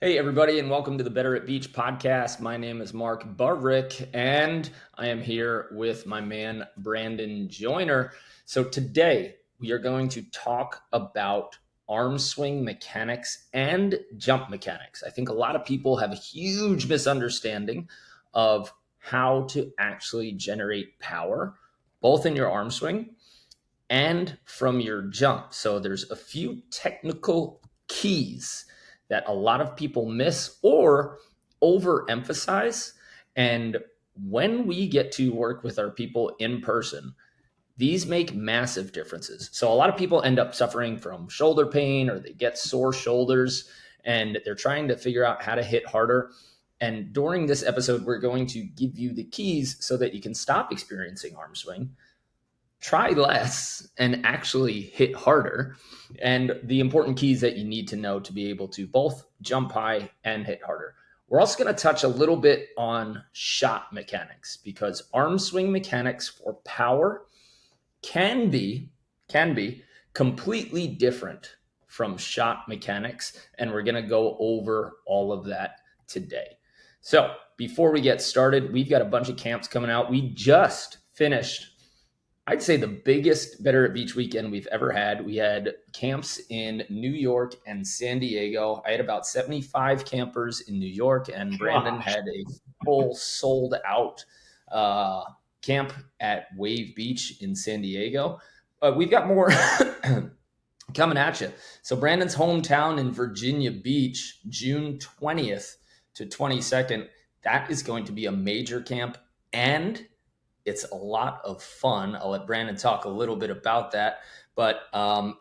Hey, everybody, and welcome to the Better at Beach podcast. My name is Mark Burik, and I am here with my man, Brandon Joyner. So, today we are going to talk about arm swing mechanics and jump mechanics. I think a lot of people have a huge misunderstanding of how to actually generate power, both in your arm swing and from your jump. So there's a few technical keys that a lot of people miss or overemphasize. And when we get to work with our people in person, these make massive differences. So a lot of people end up suffering from shoulder pain or they get sore shoulders and they're trying to figure out how to hit harder. And during this episode, we're going to give you the keys so that you can stop experiencing arm swing, try less, and actually hit harder. And the important keys that you need to know to be able to both jump high and hit harder. We're also going to touch a little bit on shot mechanics because arm swing mechanics for power can be completely different from shot mechanics, and we're going to go over all of that today. So before we get started, we've got a bunch of camps coming out. We just finished, I'd say, the biggest Better at Beach weekend we've ever had. We had camps in New York and San Diego. I had about 75 campers in New York, and Brandon had a full sold out camp at Wave Beach in San Diego. But we've got more coming at you. So Brandon's hometown in Virginia Beach, June 20th to 22nd, that is going to be a major camp, and it's a lot of fun. I'll let Brandon talk a little bit about that, but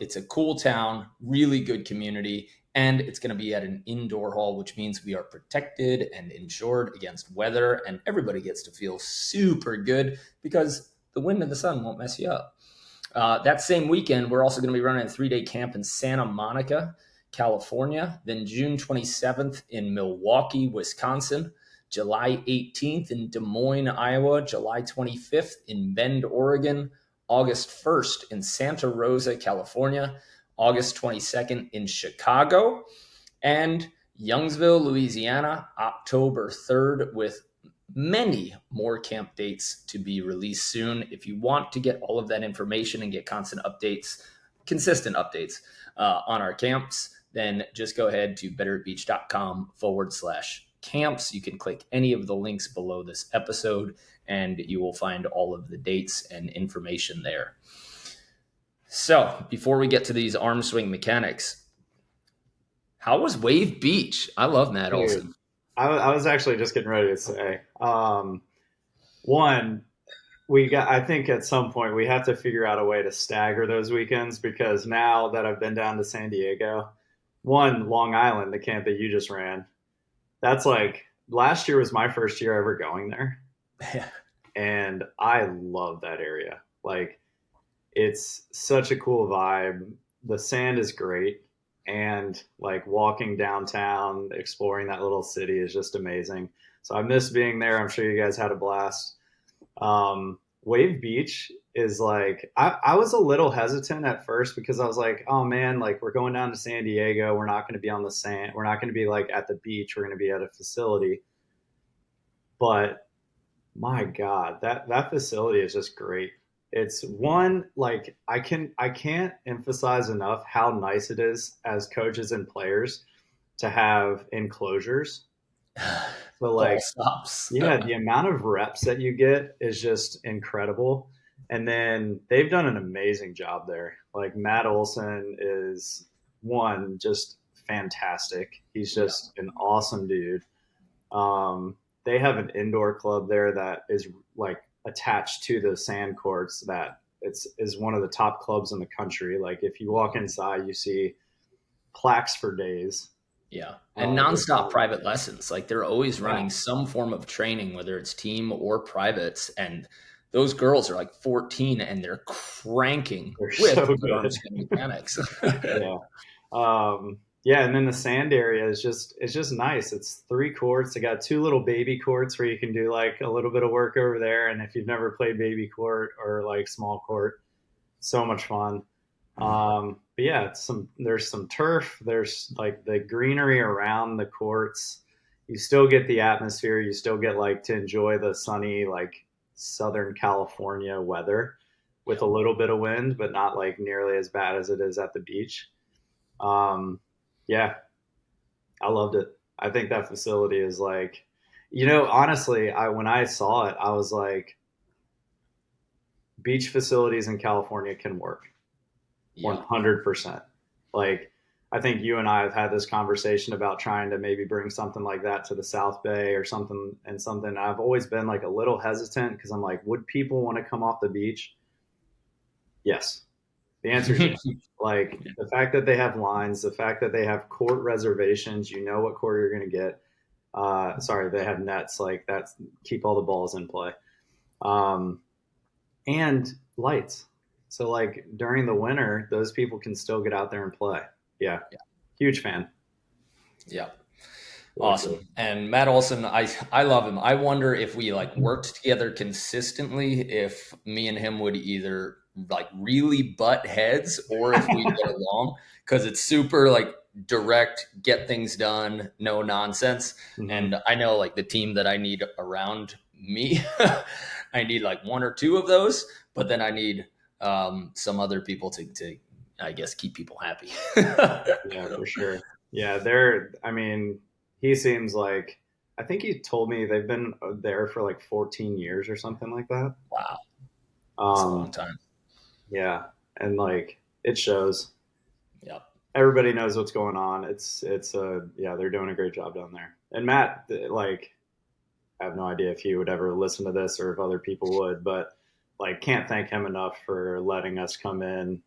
it's a cool town, really good community, and it's going to be at an indoor hall, which means we are protected and insured against weather, and everybody gets to feel super good because the wind and the sun won't mess you up. That same weekend, we're also going to be running a 3-day camp in Santa Monica, California, then June 27th in Milwaukee, Wisconsin, July 18th in Des Moines, Iowa, July 25th in Bend, Oregon, August 1st in Santa Rosa, California, August 22nd in Chicago, and Youngsville, Louisiana, October 3rd, with many more camp dates to be released soon. If you want to get all of that information and get consistent updates on our camps, then just go ahead to betteratbeach.com/camps. You can click any of the links below this episode and you will find all of the dates and information there. So before we get to these arm swing mechanics, how was Wave Beach? I love Matt Olson. I was actually just getting ready to say, one, I think at some point we have to figure out a way to stagger those weekends because now that I've been down to San Diego, one, Long Island, the camp that you just ran, that's like last year was my first year ever going there. Yeah. And I love that area. Like, it's such a cool vibe. The sand is great. And like walking downtown, exploring that little city is just amazing. So I miss being there. I'm sure you guys had a blast. Wave Beach is like, I was a little hesitant at first because I was like, oh man, like we're going down to San Diego. We're not going to be on the sand. We're not going to be like at the beach. We're going to be at a facility. But my God, that facility is just great. It's one, like I can't emphasize enough how nice it is as coaches and players to have enclosures. So like, stops. yeah, the amount of reps that you get is just incredible. And then they've done an amazing job there. Like Matt Olson is one, just fantastic. He's just an awesome dude. They have an indoor club there that is like attached to the sand courts that is one of the top clubs in the country. Like if you walk inside, you see plaques for days. Yeah. And nonstop private lessons. Like they're always running some form of training, whether it's team or privates. And those girls are like 14 and they're cranking They're with so good good. arm swing mechanics. Yeah, and then the sand area is just nice. It's 3 courts. They got 2 little baby courts where you can do like a little bit of work over there. And if you've never played baby court or like small court, so much fun. But yeah, there's some turf. There's like the greenery around the courts. You still get the atmosphere. You still get like to enjoy the sunny like Southern California weather with a Yep. little bit of wind, but not like nearly as bad as it is at the beach. Um, yeah, I loved it. I think that facility is like, honestly, I when I saw it, I was like, beach facilities in California can work. Yeah. 100%. Like, I think you and I have had this conversation about trying to maybe bring something like that to the South Bay or something. And something I've always been like a little hesitant because I'm like, would people want to come off the beach? Yes. The answer is yes. Like the fact that they have lines, the fact that they have court reservations, you know what court you're going to get. Sorry, they have nets like that's keep all the balls in play. Um, and lights. So like during the winter, those people can still get out there and play. Yeah, huge fan. Yeah. Really cool. Awesome. And Matt Olson, I love him. I wonder if we like worked together consistently, if me and him would either like really butt heads or if we get along, because it's super like direct, get things done, no nonsense. Mm-hmm. And I know like the team that I need around me, I need like one or two of those, but then I need some other people to I guess keep people happy. Yeah, for sure. Yeah, they're. I mean, he seems like. I think he told me they've been there for like 14 years or something like that. Wow, that's a long Um, time. yeah, and like it shows. Yeah. Everybody knows what's going on. Yeah, they're doing a great job down there. And Matt, like, I have no idea if he would ever listen to this or if other people would, but like, can't thank him enough for letting us come in.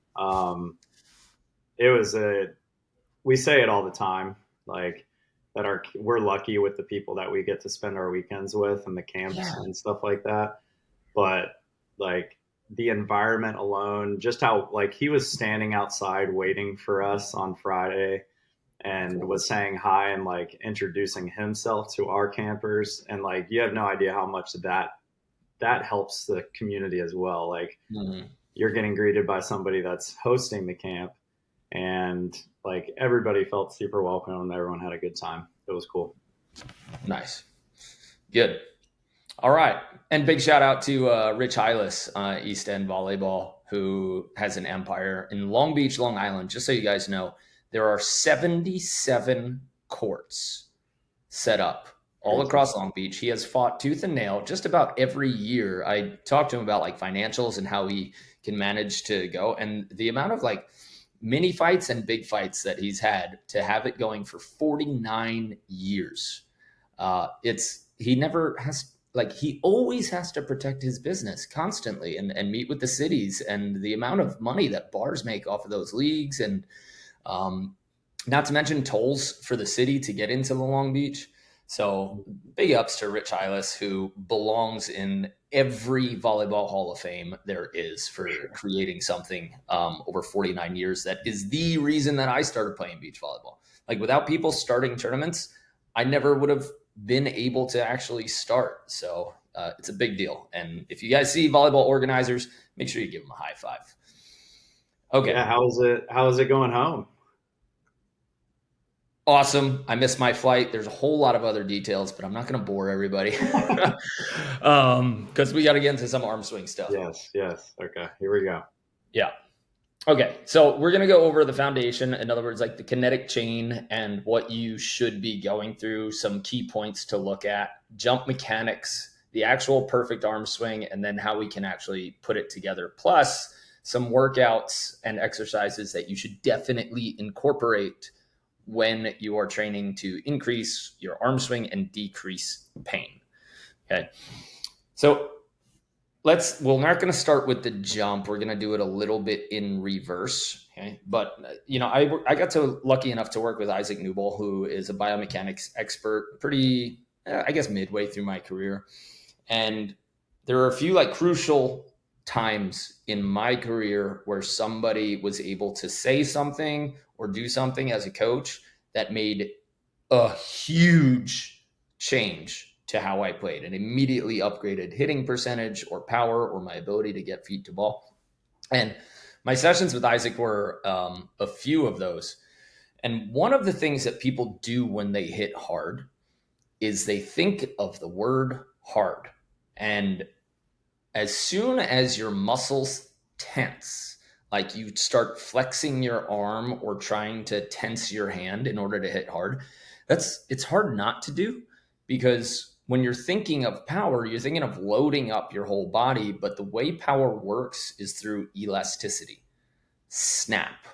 It was a we say it all the time, like that we're lucky with the people that we get to spend our weekends with and the camps Yeah. and stuff like that. But like the environment alone, just how like he was standing outside waiting for us on Friday and Cool. was saying hi and like introducing himself to our campers, and like you have no idea how much that helps the community as well. Like Mhm. you're getting greeted by somebody that's hosting the camp, and like everybody felt super welcome and everyone had a good time. It was cool. Nice. Good. All right. And big shout out to Rich Hylas, East End Volleyball, who has an empire in Long Beach, Long Island. Just so you guys know, there are 77 courts set up all Crazy. across Long Beach. He has fought tooth and nail just about every year. I talked to him about like financials and how he can manage to go, and the amount of like mini fights and big fights that he's had to have it going for 49 years. It's he never has like he always has to protect his business constantly and meet with the cities and the amount of money that bars make off of those leagues and um, not to mention tolls for the city to get into the Long Beach. So big ups to Rich Hylas, who belongs in every volleyball Hall of Fame there is For for sure. creating something over 49 years. That is the reason that I started playing beach volleyball. Like without people starting tournaments, I never would have been able to actually start. So it's a big deal. And if you guys see volleyball organizers, make sure you give them a high five. Okay. Yeah, how is it going home? Awesome. I missed my flight. There's a whole lot of other details, but I'm not going to bore everybody because we got to get into some arm swing stuff. Yes. Okay, here we go. Yeah. Okay. So we're going to go over the foundation. In other words, like the kinetic chain and what you should be going through, some key points to look at, jump mechanics, the actual perfect arm swing, and then how we can actually put it together. Plus, some workouts and exercises that you should definitely incorporate when you are training to increase your arm swing and decrease pain. Okay. So we're not going to start with the jump. We're going to do it a little bit in reverse. Okay. But, I got to lucky enough to work with Isaac Newble, who is a biomechanics expert, pretty, I guess, midway through my career. And there are a few like crucial times in my career where somebody was able to say something or do something as a coach that made a huge change to how I played and immediately upgraded hitting percentage or power or my ability to get feet to ball. And My sessions with Isaac were a few of those. And one of the things that people do when they hit hard is they think of the word hard. And as soon as your muscles tense, like you start flexing your arm or trying to tense your hand in order to hit hard, it's hard not to do, because when you're thinking of power, you're thinking of loading up your whole body, but the way power works is through elasticity. Snap.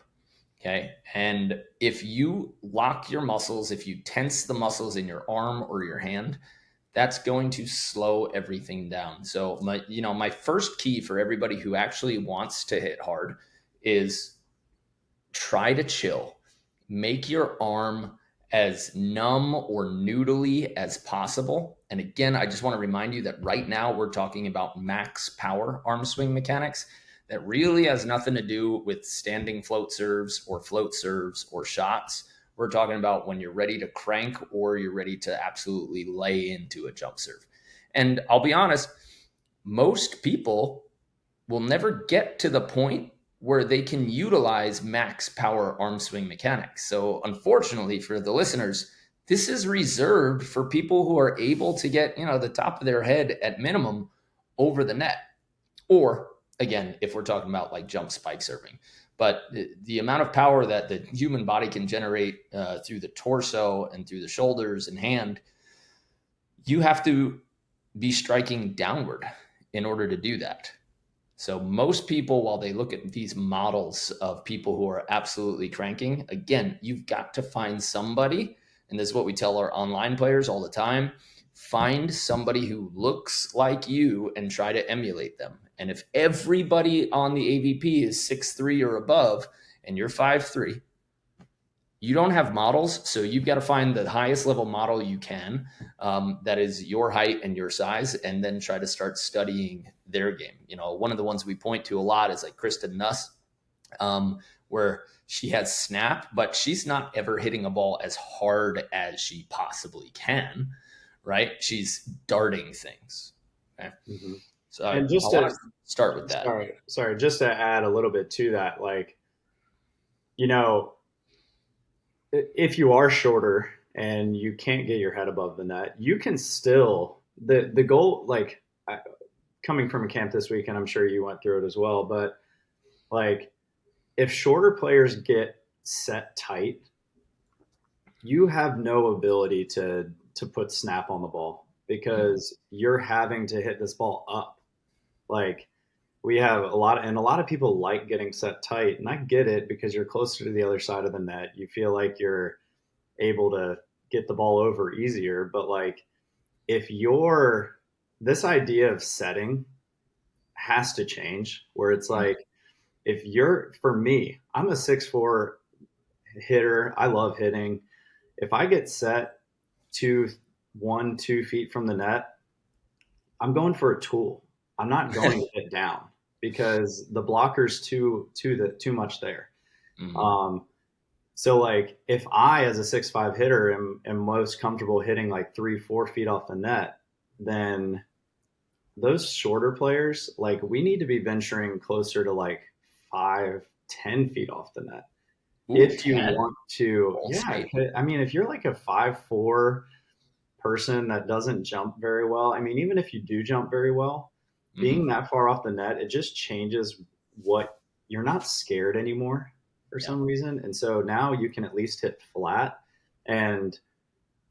Okay. And if you lock your muscles, if you tense the muscles in your arm or your hand, that's going to slow everything down. So my first key for everybody who actually wants to hit hard is try to chill. Make your arm as numb or noodly as possible. And again, I just want to remind you that right now we're talking about max power arm swing mechanics. That really has nothing to do with standing float serves or shots. We're talking about when you're ready to crank or you're ready to absolutely lay into a jump serve. And I'll be honest, most people will never get to the point where they can utilize max power arm swing mechanics. So unfortunately for the listeners, this is reserved for people who are able to get, the top of their head at minimum over the net. Or again, if we're talking about like jump spike serving. But the amount of power that the human body can generate through the torso and through the shoulders and hand, you have to be striking downward in order to do that. So most people, while they look at these models of people who are absolutely cranking, again, you've got to find somebody, and this is what we tell our online players all the time, find somebody who looks like you and try to emulate them. And if everybody on the AVP is 6'3" or above and you're 5'3", you don't have models, so you've got to find the highest level model you can that is your height and your size, and then try to start studying their game. One of the ones we point to a lot is like Kristen Nuss, where she has snap, but she's not ever hitting a ball as hard as she possibly can, right? She's darting things. Okay? Mm-hmm. So and just to start with that. Sorry, just to add a little bit to that, if you are shorter and you can't get your head above the net, you can still, the goal, coming from a camp this week, and I'm sure you went through it as well, but if shorter players get set tight, you have no ability to put snap on the ball because you're having to hit this ball up. We have a lot of people like getting set tight, and I get it because you're closer to the other side of the net. You feel like you're able to get the ball over easier. But if this idea of setting has to change, where it's for me, I'm a 6'4" hitter. I love hitting. If I get set 2 feet from the net, I'm going for a tool. I'm not going to hit down because the blocker's too much there. Mm-hmm. So if I, as a 6'5" hitter, am most comfortable hitting 3-4 feet off the net, then those shorter players, we need to be venturing closer to 5-10 feet off the net. Ooh, if you want to, I mean, if you're a 5'4" person that doesn't jump very well, I mean, even if you do jump very well, being that far off the net, it just changes what you're not scared anymore for some reason. And so now you can at least hit flat. And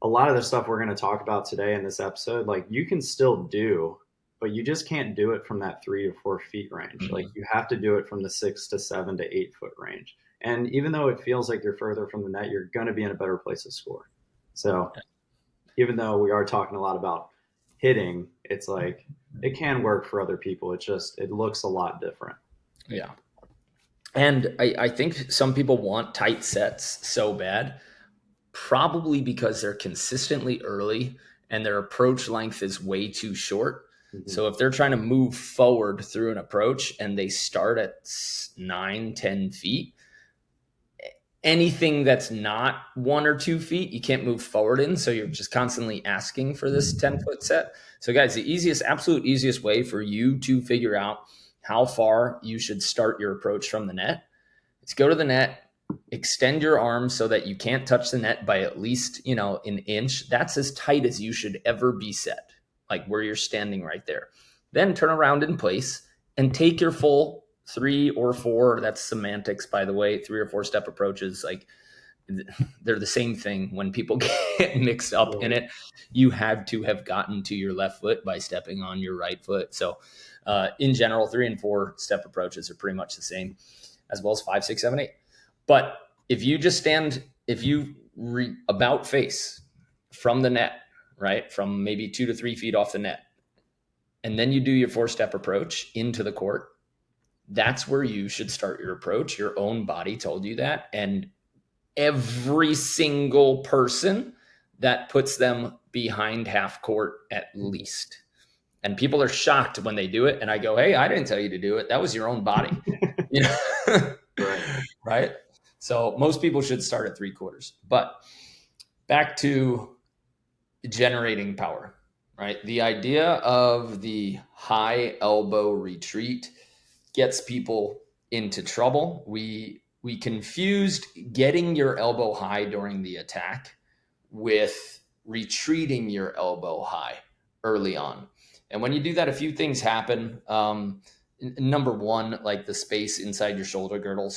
a lot of the stuff we're going to talk about today in this episode, you can still do, but you just can't do it from that 3 to 4 feet range. Mm-hmm. You have to do it from the 6 to 7 to 8 foot range. And even though it feels like you're further from the net, you're going to be in a better place to score. So even though we are talking a lot about hitting, it's it can work for other people. It looks a lot different. Yeah. And I think some people want tight sets so bad, probably because they're consistently early and their approach length is way too short. Mm-hmm. So if they're trying to move forward through an approach and they start at 9-10 feet, anything that's not 1 or 2 feet, you can't move forward in. So you're just constantly asking for this 10-foot set. So guys, the absolute easiest way for you to figure out how far you should start your approach from the net. It's go to the net, extend your arm so that you can't touch the net by at least, an inch. That's as tight as you should ever be set, like where you're standing right there. Then turn around in place and take your full 3 or 4. That's semantics, by the way. 3 or 4 step approaches, like they're the same thing when people get mixed up in it. You have to have gotten to your left foot by stepping on your right foot. So in general, 3 and 4 step approaches are pretty much the same, as well as 5, 6, 7, 8. But if you just stand, if you about face from the net, right, from maybe 2 to 3 feet off the net, and then you do your 4-step approach into the court, that's where you should start your approach. Your own body told you that. And every single person, that puts them behind half court at least. And people are shocked when they do it. And I go, hey, I didn't tell you to do it. That was your own body. Right? So most people should start at 3/4. But back to generating power, right? The idea of the high elbow retreat gets people into trouble. We confused getting your elbow high during the attack with retreating your elbow high early on. And when you do that, a few things happen. Number one, like the space inside your shoulder girdle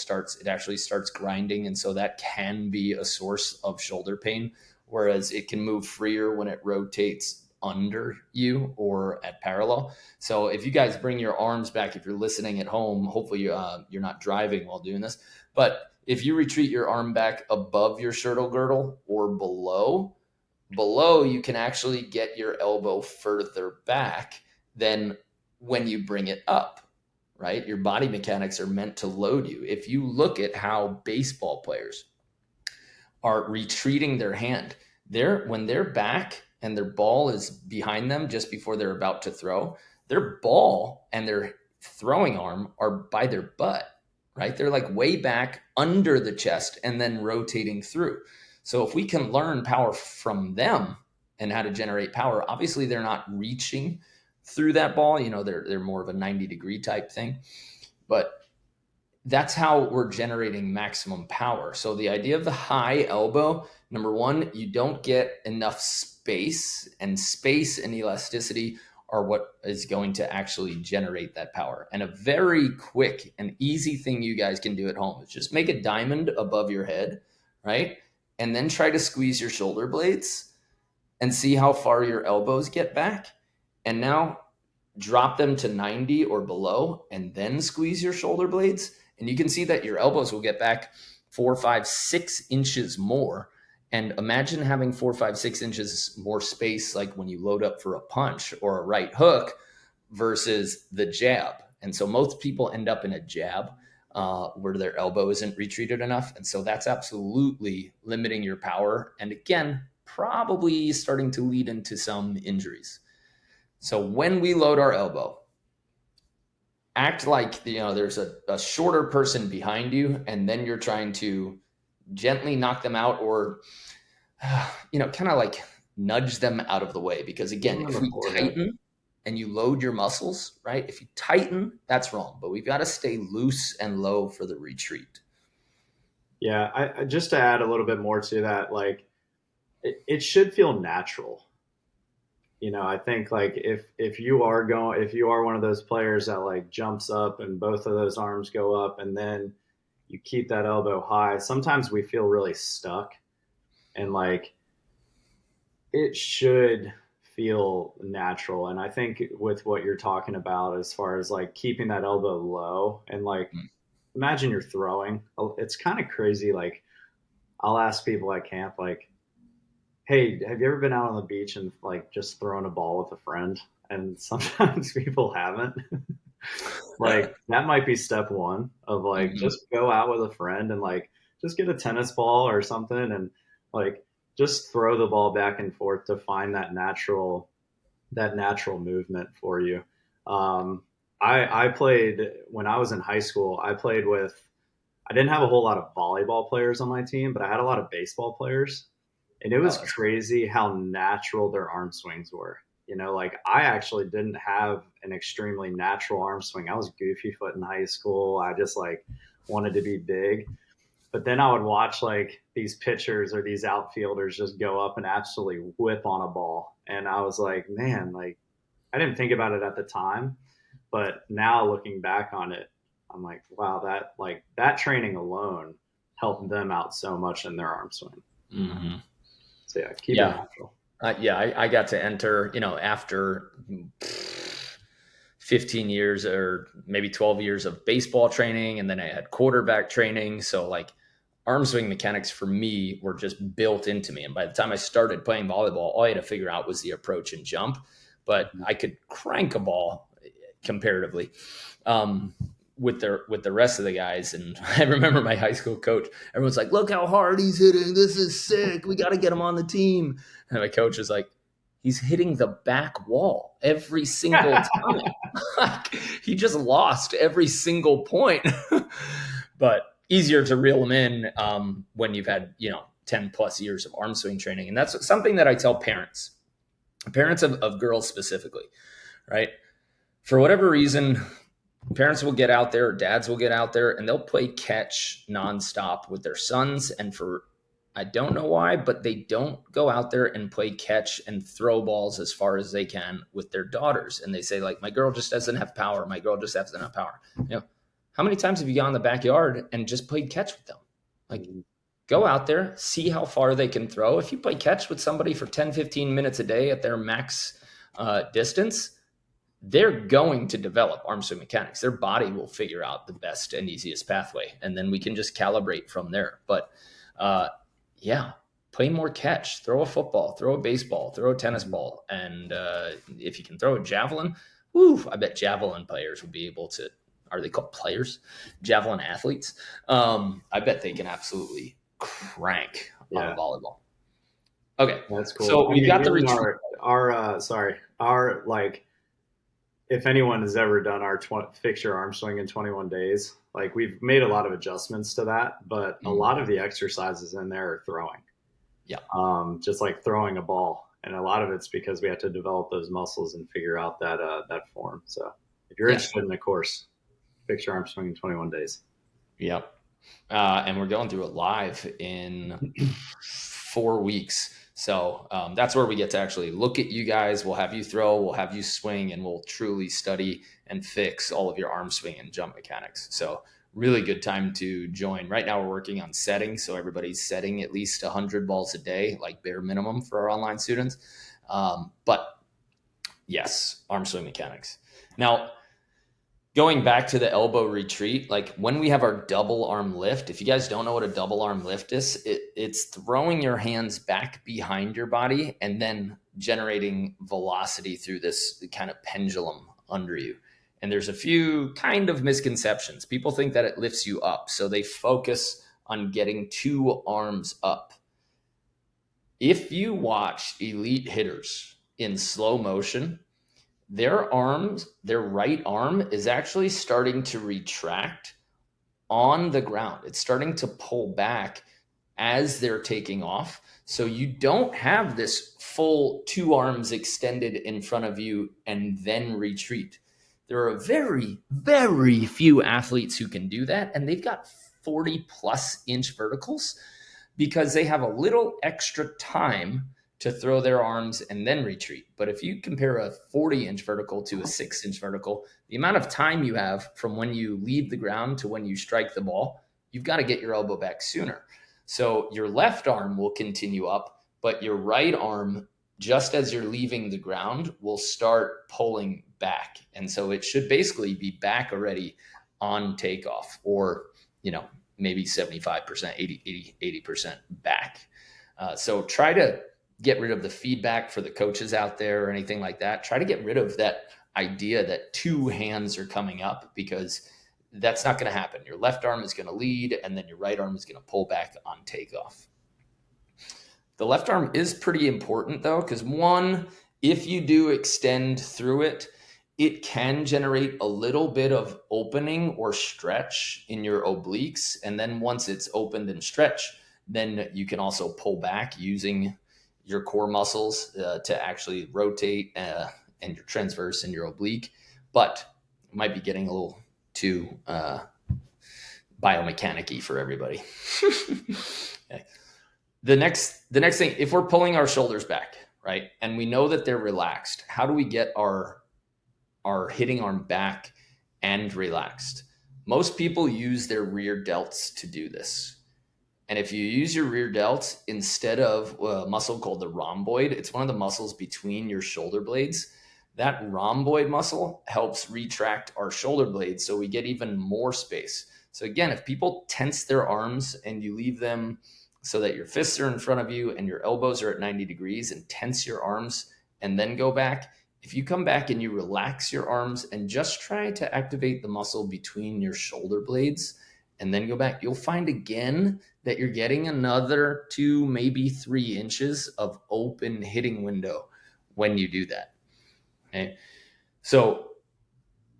actually starts grinding. And so that can be a source of shoulder pain, whereas it can move freer when it rotates under you or at parallel. So if you guys bring your arms back, if you're listening at home, hopefully you're not driving while doing this, but if you retreat your arm back above your shoulder girdle or below, you can actually get your elbow further back than when you bring it up, right? Your body mechanics are meant to load you. If you look at how baseball players are retreating their hand, when they're back and their ball is behind them just before they're about to throw, their ball and their throwing arm are by their butt, right? They're like way back under the chest and then rotating through. So if we can learn power from them and how to generate power, obviously they're not reaching through that ball. They're more of a 90-degree type thing, but that's how we're generating maximum power. So the idea of the high elbow, number one, you don't get enough space, and space and elasticity are what is going to actually generate that power. And a very quick and easy thing you guys can do at home is just make a diamond above your head, right? And then try to squeeze your shoulder blades and see how far your elbows get back. And now drop them to 90 or below and then squeeze your shoulder blades. And you can see that your elbows will get back 4, 5, 6 inches more. And imagine having 4, 5, 6 inches more space, like when you load up for a punch or a right hook versus the jab. And so most people end up in a jab where their elbow isn't retreated enough. And so that's absolutely limiting your power. And again, probably starting to lead into some injuries. So when we load our elbow, act like there's a shorter person behind you, and then you're trying to gently knock them out, or kind of like nudge them out of the way. Because again, if we tighten and you load your muscles, right? If you tighten, that's wrong. But we've got to stay loose and low for the retreat. Yeah, I just to add a little bit more to that, like it should feel natural. I think like if you are one of those players that like jumps up and both of those arms go up and then you keep that elbow high, sometimes we feel really stuck, and like it should feel natural. And I think with what you're talking about as far as like keeping that elbow low and like imagine you're throwing, it's kind of crazy. Like I'll ask people at camp, like, hey, have you ever been out on the beach and like just thrown a ball with a friend? And sometimes people haven't. Like that might be step one of like just go out with a friend and like just get a tennis ball or something and like just throw the ball back and forth to find that natural movement for you. I played when I was in high school. I didn't have a whole lot of volleyball players on my team, but I had a lot of baseball players. And it was crazy how natural their arm swings were. like I actually didn't have an extremely natural arm swing. I was goofy foot in high school. I just like wanted to be big. But then I would watch like these pitchers or these outfielders just go up and absolutely whip on a ball. And I was like, man, like I didn't think about it at the time, but now looking back on it, I'm like, wow, that training alone helped them out so much in their arm swing. Mm-hmm. So yeah, keep it Yeah. natural. I got to enter, after 15 years or maybe 12 years of baseball training. And then I had quarterback training. So like arm swing mechanics for me were just built into me. And by the time I started playing volleyball, all I had to figure out was the approach and jump, but I could crank a ball comparatively. With the rest of the guys. And I remember my high school coach, everyone's like, look how hard he's hitting. This is sick. We got to get him on the team. And my coach was like, he's hitting the back wall every single time. Like, he just lost every single point. But easier to reel him in when you've had, 10 plus years of arm swing training. And that's something that I tell parents of girls specifically, right? For whatever reason, parents will get out there, or dads will get out there, and they'll play catch nonstop with their sons. And I don't know why, but they don't go out there and play catch and throw balls as far as they can with their daughters. And they say, like, my girl just doesn't have power. My girl just doesn't have power. How many times have you gone in the backyard and just played catch with them? Like, go out there, see how far they can throw. If you play catch with somebody for 10, 15 minutes a day at their max distance, they're going to develop arm swing mechanics. Their body will figure out the best and easiest pathway, and then we can just calibrate from there. But play more catch, throw a football, throw a baseball, throw a tennis ball. And if you can throw a javelin, I bet javelin players will be able to, are they called players? Javelin athletes. I bet they can absolutely crank on volleyball. Okay. That's cool. So we've got the retreat. Our like, if anyone has ever done our fix your arm swing in 21 days, like we've made a lot of adjustments to that, but a lot of the exercises in there are throwing. Yeah. Just like throwing a ball. And a lot of it's because we have to develop those muscles and figure out that form. So if you're interested in the course, fix your arm swing in 21 days. Yep. And we're going through it live in 4 weeks. So that's where we get to actually look at you guys. We'll have you throw, we'll have you swing, and we'll truly study and fix all of your arm swing and jump mechanics. So really good time to join. Right now we're working on setting. So everybody's setting at least 100 balls a day, like bare minimum for our online students. But yes, arm swing mechanics. Now, going back to the elbow retreat, like when we have our double arm lift, if you guys don't know what a double arm lift is, it's throwing your hands back behind your body and then generating velocity through this kind of pendulum under you. And there's a few kind of misconceptions. People think that it lifts you up, so they focus on getting 2 arms up. If you watch elite hitters in slow motion, their right arm is actually starting to retract on the ground. It's starting to pull back as they're taking off. So you don't have this full 2 arms extended in front of you and then retreat. There are very, very few athletes who can do that. And they've got 40 plus inch verticals because they have a little extra time to throw their arms and then retreat. But if you compare a 40-inch vertical to a 6-inch vertical, the amount of time you have from when you leave the ground to when you strike the ball, you've got to get your elbow back sooner. So your left arm will continue up, but your right arm, just as you're leaving the ground, will start pulling back. And so it should basically be back already on takeoff, or, maybe 75%, 80% back. So try to get rid of the feedback for the coaches out there or anything like that. Try to get rid of that idea that 2 hands are coming up, because that's not going to happen. Your left arm is going to lead, and then your right arm is going to pull back on takeoff. The left arm is pretty important though, because one, if you do extend through it, it can generate a little bit of opening or stretch in your obliques. And then once it's opened and stretched, then you can also pull back using your core muscles to actually rotate and your transverse and your oblique, but it might be getting a little too biomechanic-y for everybody. Okay. The next thing, if we're pulling our shoulders back, right, and we know that they're relaxed, how do we get our hitting arm back and relaxed? Most people use their rear delts to do this. And if you use your rear delts instead of a muscle called the rhomboid, it's one of the muscles between your shoulder blades. That rhomboid muscle helps retract our shoulder blades so we get even more space. So again, if people tense their arms and you leave them so that your fists are in front of you and your elbows are at 90 degrees and tense your arms and then go back, if you come back and you relax your arms and just try to activate the muscle between your shoulder blades and then go back, you'll find again that you're getting another 2, maybe 3 inches of open hitting window when you do that. Okay. So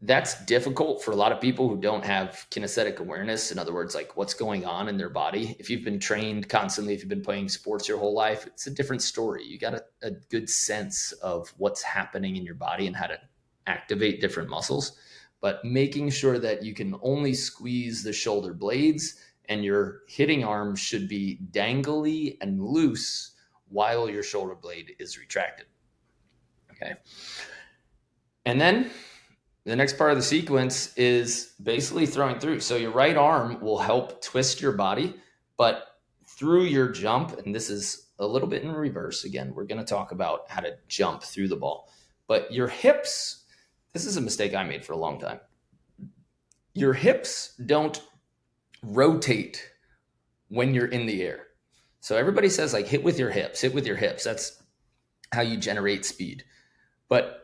that's difficult for a lot of people who don't have kinesthetic awareness. In other words, like what's going on in their body. If you've been trained constantly, if you've been playing sports your whole life, it's a different story. You got a good sense of what's happening in your body and how to activate different muscles. But making sure that you can only squeeze the shoulder blades and your hitting arm should be dangly and loose while your shoulder blade is retracted. Okay. And then the next part of the sequence is basically throwing through. So your right arm will help twist your body, but through your jump, and this is a little bit in reverse again, we're going to talk about how to jump through the ball. But your hips, this is a mistake I made for a long time. Your hips don't rotate when you're in the air. So everybody says like hit with your hips, hit with your hips. That's how you generate speed. But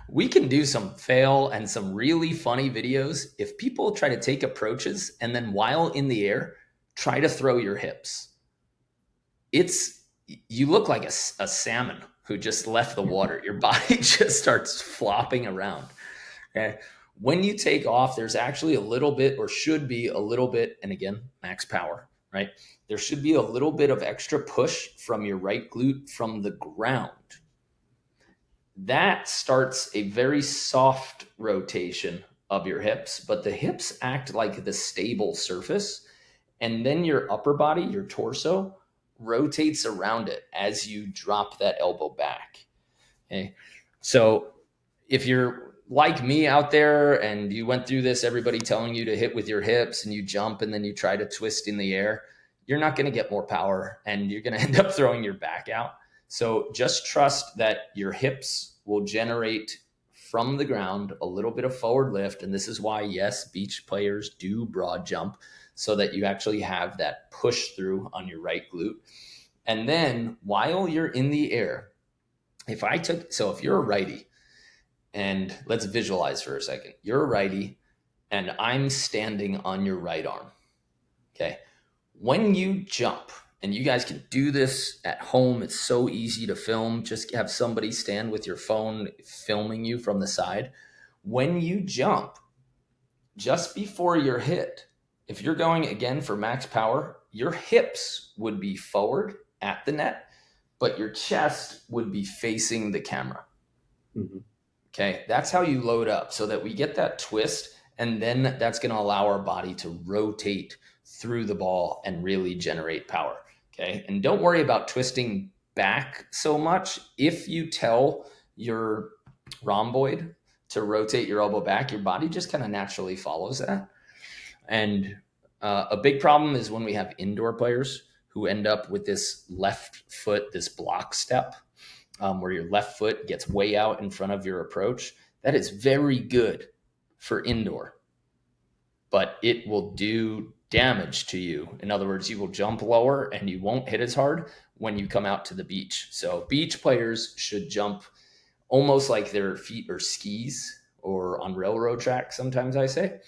we can do some fail and some really funny videos if people try to take approaches and then while in the air, try to throw your hips. You look like a salmon who just left the water. Your body just starts flopping around. Okay. When you take off, there's actually a little bit, or should be a little bit, and again, max power, right? There should be a little bit of extra push from your right glute from the ground. That starts a very soft rotation of your hips, but the hips act like the stable surface. And then your upper body, your torso, rotates around it as you drop that elbow back. Okay. So if you're like me out there and you went through this, everybody telling you to hit with your hips and you jump and then you try to twist in the air, you're not going to get more power and you're going to end up throwing your back out. So just trust that your hips will generate from the ground a little bit of forward lift. And this is why, yes, beach players do broad jump so that you actually have that push through on your right glute. And then while you're in the air, if you're a righty, and let's visualize for a second, you're a righty and I'm standing on your right arm. Okay. When you jump, and you guys can do this at home, it's so easy to film. Just have somebody stand with your phone filming you from the side. When you jump, just before you're hit, if you're going again for max power, your hips would be forward at the net, but your chest would be facing the camera. Mm-hmm. Okay, that's how you load up so that we get that twist, and then that's going to allow our body to rotate through the ball and really generate power. Okay, and don't worry about twisting back so much. If you tell your rhomboid to rotate your elbow back, your body just kind of naturally follows that. And a big problem is when we have indoor players who end up with this left foot, this block step, where your left foot gets way out in front of your approach. That is very good for indoor, but it will do damage to you. In other words, you will jump lower and you won't hit as hard when you come out to the beach. So beach players should jump almost like their feet are skis or on railroad tracks, sometimes I say,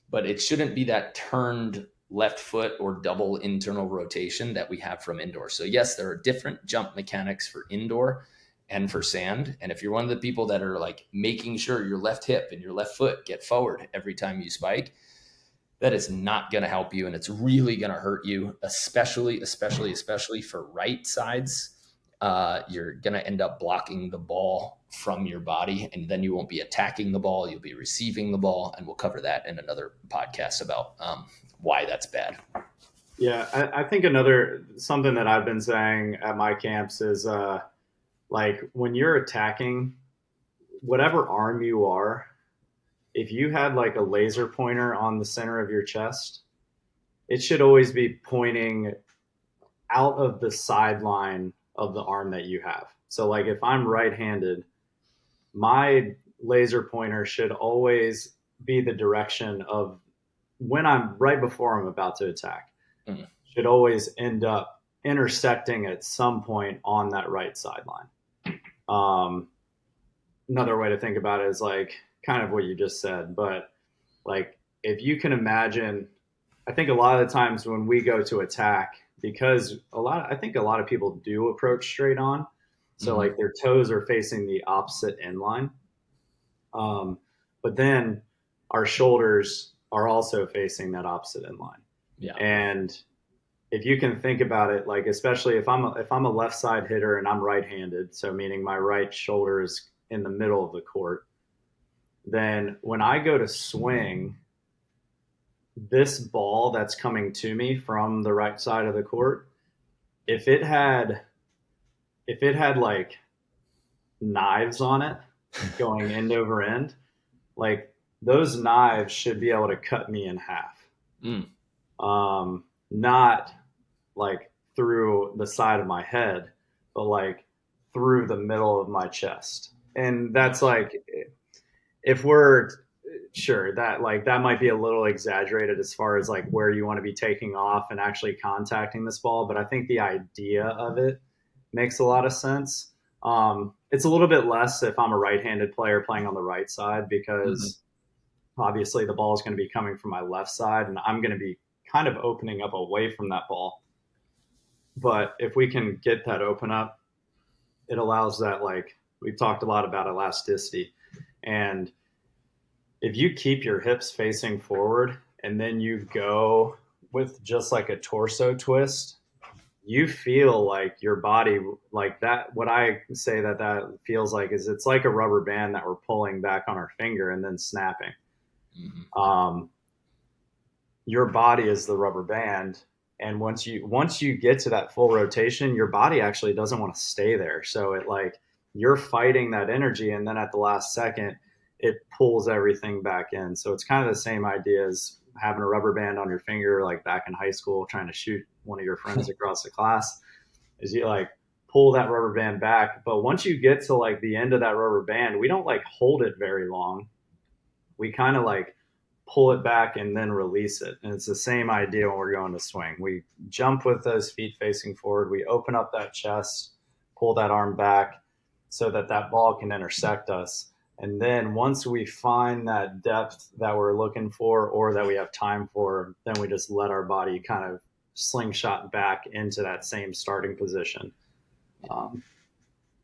but it shouldn't be that turned left foot or double internal rotation that we have from indoor. So yes, there are different jump mechanics for indoor and for sand. And if you're one of the people that are like making sure your left hip and your left foot get forward every time you spike, that is not going to help you. And it's really going to hurt you, especially for right sides you're going to end up blocking the ball from your body, and then you won't be attacking the ball. You'll be receiving the ball. And we'll cover that in another podcast about why that's bad. Yeah, I think something that I've been saying at my camps is like when you're attacking, whatever arm you are, if you had like a laser pointer on the center of your chest, it should always be pointing out of the sideline of the arm that you have. So, like if I'm right handed, my laser pointer should always be the direction of when I'm right before I'm about to attack, should always end up intersecting at some point on that right sideline. Another way to think about it is like kind of what you just said, but like if you can imagine, I think a lot of the times when we go to attack, because I think a lot of people do approach straight on. So like their toes are facing the opposite end line. But then our shoulders are also facing that opposite end line. Yeah. And if you can think about it, like especially if I'm a left side hitter and I'm right-handed, so meaning my right shoulder is in the middle of the court, then when I go to swing, this ball that's coming to me from the right side of the court, if it had like knives on it going end over end, like those knives should be able to cut me in half. Not like through the side of my head, but like through the middle of my chest. And that's like, if we're sure that like that might be a little exaggerated as far as like where you want to be taking off and actually contacting this ball, but I think the idea of it makes a lot of sense. It's a little bit less if I'm a right-handed player playing on the right side, because obviously the ball is going to be coming from my left side and I'm going to be kind of opening up away from that ball. But if we can get that open up, it allows that, like we've talked a lot about elasticity. And if you keep your hips facing forward and then you go with just like a torso twist, you feel like your body, like that. What I say that feels like is it's like a rubber band that we're pulling back on our finger and then snapping. Your body is the rubber band. And once you get to that full rotation, your body actually doesn't want to stay there. So it like you're fighting that energy, and then at the last second, it pulls everything back in. So it's kind of the same idea as having a rubber band on your finger, like back in high school, trying to shoot one of your friends across the class, is you like pull that rubber band back. But once you get to like the end of that rubber band, we don't like hold it very long. We kind of like pull it back and then release it. And it's the same idea when we're going to swing. We jump with those feet facing forward. We open up that chest, pull that arm back so that that ball can intersect us. And then once we find that depth that we're looking for or that we have time for, then we just let our body kind of slingshot back into that same starting position. And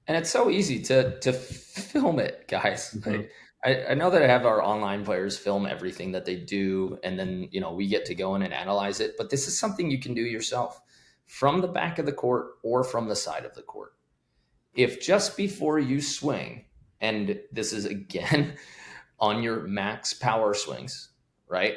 it's so easy to film it, guys. Like, I know that I have our online players film everything that they do, and then we get to go in and analyze it. But this is something you can do yourself from the back of the court or from the side of the court. If just before you swing, and this is again on your max power swings, right?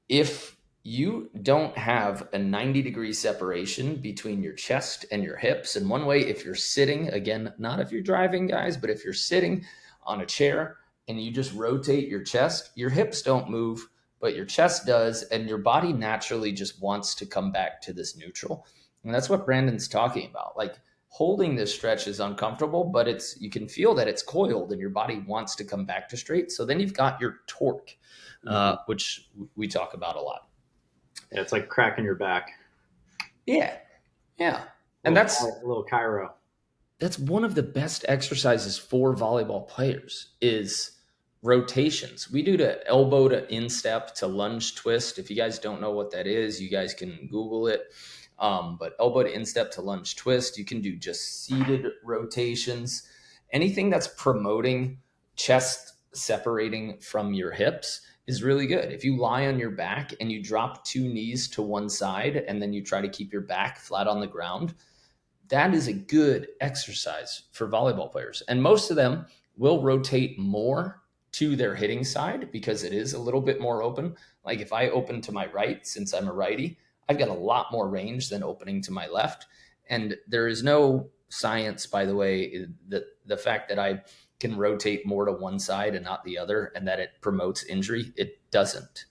If you don't have a 90-degree separation between your chest and your hips, and one way, if you're sitting, again, not if you're driving, guys, but if you're sitting on a chair and you just rotate your chest, your hips don't move, but your chest does, and your body naturally just wants to come back to this neutral. And that's what Brandon's talking about. Like, holding this stretch is uncomfortable, but you can feel that it's coiled and your body wants to come back to straight. So then you've got your torque, which we talk about a lot. Yeah, it's like cracking your back. Yeah. And that's a little Cairo. That's one of the best exercises for volleyball players is rotations. We do the elbow to instep to lunge twist. If you guys don't know what that is, you guys can Google it. But elbow to instep to lunge twist, you can do just seated rotations. Anything that's promoting chest separating from your hips is really good. If you lie on your back and you drop two knees to one side and then you try to keep your back flat on the ground, that is a good exercise for volleyball players. And most of them will rotate more to their hitting side because it is a little bit more open. Like if I open to my right, since I'm a righty, I've got a lot more range than opening to my left. And there is no science, by the way, that the fact that I can rotate more to one side and not the other and that it promotes injury, it doesn't.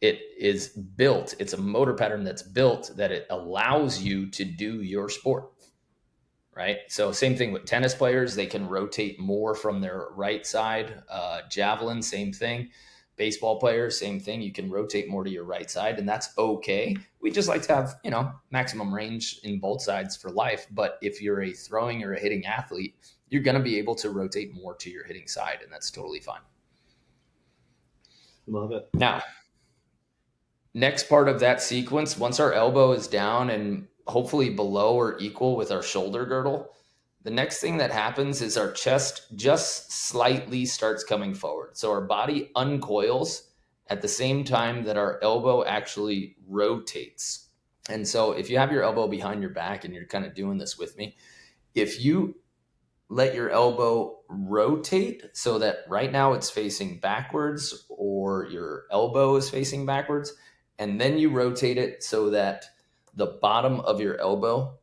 It is built, it's a motor pattern that's built that it allows you to do your sport, right? So same thing with tennis players, they can rotate more from their right side. Javelin, same thing. Baseball players, same thing. You can rotate more to your right side, and that's okay. We just like to have, maximum range in both sides for life. But if you're a throwing or a hitting athlete, you're going to be able to rotate more to your hitting side, and that's totally fine. Love it. Now, next part of that sequence, once our elbow is down and hopefully below or equal with our shoulder girdle, the next thing that happens is our chest just slightly starts coming forward. So our body uncoils at the same time that our elbow actually rotates. And so if you have your elbow behind your back and you're kind of doing this with me, if you let your elbow rotate so that right now it's facing backwards or your elbow is facing backwards, and then you rotate it so that the bottom of your elbow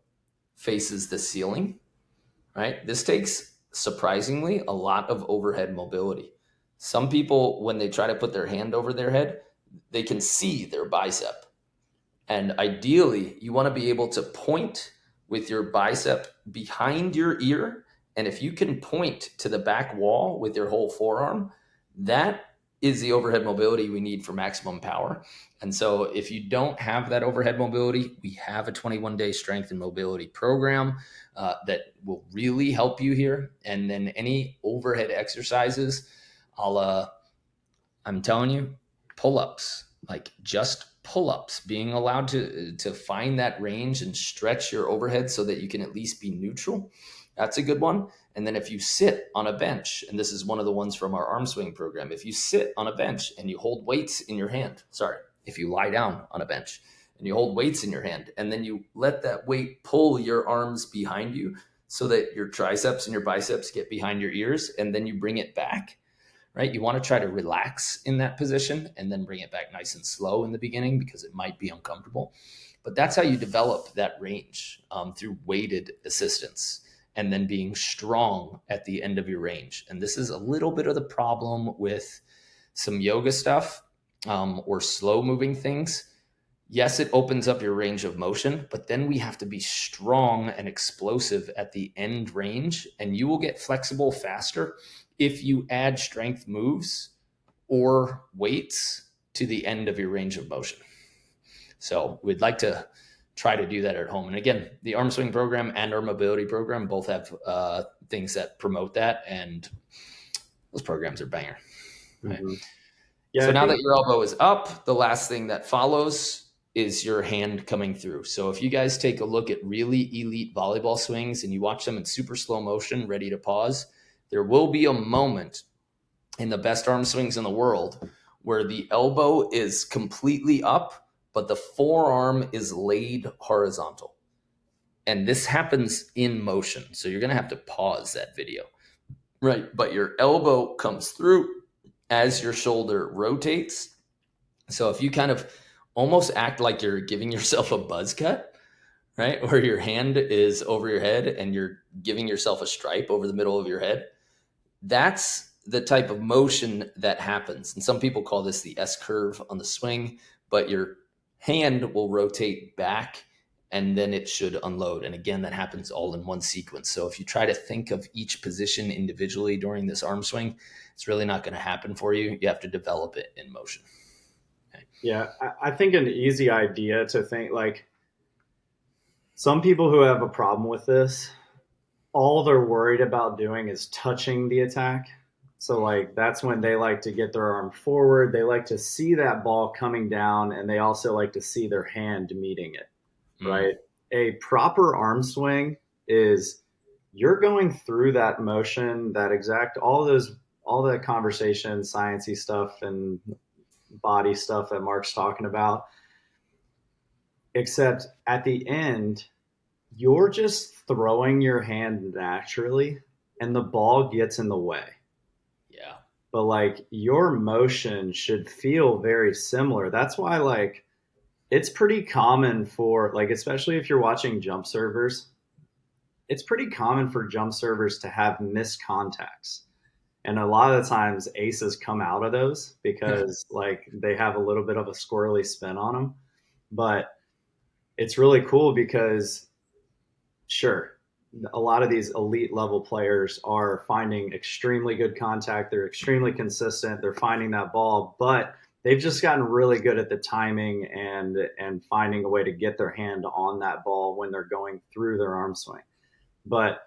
faces the ceiling, right? This takes surprisingly a lot of overhead mobility. Some people, when they try to put their hand over their head, they can see their bicep. And ideally, you want to be able to point with your bicep behind your ear. And if you can point to the back wall with your whole forearm, that is the overhead mobility we need for maximum power. And so if you don't have that overhead mobility, we have a 21-day strength and mobility program that will really help you here. And then any overhead exercises, I'm telling you, pull-ups, like just pull-ups, being allowed to find that range and stretch your overhead so that you can at least be neutral. That's a good one. And then if you sit on a bench, and this is one of the ones from our arm swing program, if you sit on a bench and you hold weights in your hand, if you lie down on a bench and you hold weights in your hand, and then you let that weight pull your arms behind you so that your triceps and your biceps get behind your ears, and then you bring it back, right? You want to try to relax in that position and then bring it back nice and slow in the beginning because it might be uncomfortable. But that's how you develop that range through weighted assistance and then being strong at the end of your range. And this is a little bit of the problem with some yoga stuff or slow moving things. Yes, it opens up your range of motion, but then we have to be strong and explosive at the end range, and you will get flexible faster if you add strength moves or weights to the end of your range of motion. So we'd like to try to do that at home. And again, the arm swing program and our mobility program both have things that promote that, and those programs are banger. Right? Mm-hmm. Yeah, so now that your elbow is up, the last thing that follows is your hand coming through. So if you guys take a look at really elite volleyball swings and you watch them in super slow motion, ready to pause, there will be a moment in the best arm swings in the world where the elbow is completely up, but the forearm is laid horizontal. And this happens in motion. So you're going to have to pause that video, right? But your elbow comes through as your shoulder rotates. So if you kind of almost act like you're giving yourself a buzz cut, right? Where your hand is over your head and you're giving yourself a stripe over the middle of your head. That's the type of motion that happens. And some people call this the S curve on the swing, but your hand will rotate back and then it should unload. And again, that happens all in one sequence. So if you try to think of each position individually during this arm swing, it's really not going to happen for you. You have to develop it in motion. Okay. Yeah, I think an easy idea to think, like, some people who have a problem with this, all they're worried about doing is touching the attack. So like that's when they like to get their arm forward. They like to see that ball coming down, and they also like to see their hand meeting it, right? A proper arm swing is you're going through that motion, that exact, all that conversation, sciencey stuff and body stuff that Mark's talking about. Except at the end, you're just throwing your hand naturally and the ball gets in the way. Yeah. But like your motion should feel very similar. That's why like it's pretty common for like, especially if you're watching jump servers, it's pretty common for jump servers to have missed contacts. And a lot of the times aces come out of those because like they have a little bit of a squirrely spin on them. But it's really cool because sure, a lot of these elite level players are finding extremely good contact. They're extremely consistent. They're finding that ball, but they've just gotten really good at the timing and finding a way to get their hand on that ball when they're going through their arm swing. But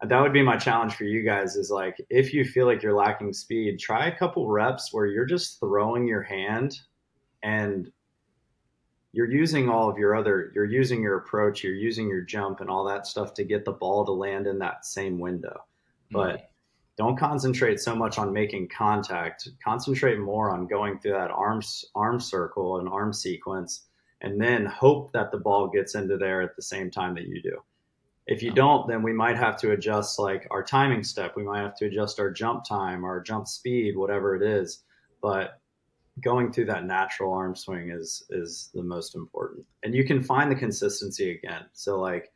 that would be my challenge for you guys is like if you feel like you're lacking speed, try a couple reps where you're just throwing your hand and you're using all of your other, you're using your approach, you're using your jump and all that stuff to get the ball to land in that same window. But don't concentrate so much on making contact. Concentrate more on going through that arm circle and arm sequence, and then hope that the ball gets into there at the same time that you do. If you don't, then we might have to adjust like our timing step. We might have to adjust our jump time, our jump speed, whatever it is. But going through that natural arm swing is the most important. And you can find the consistency again. So like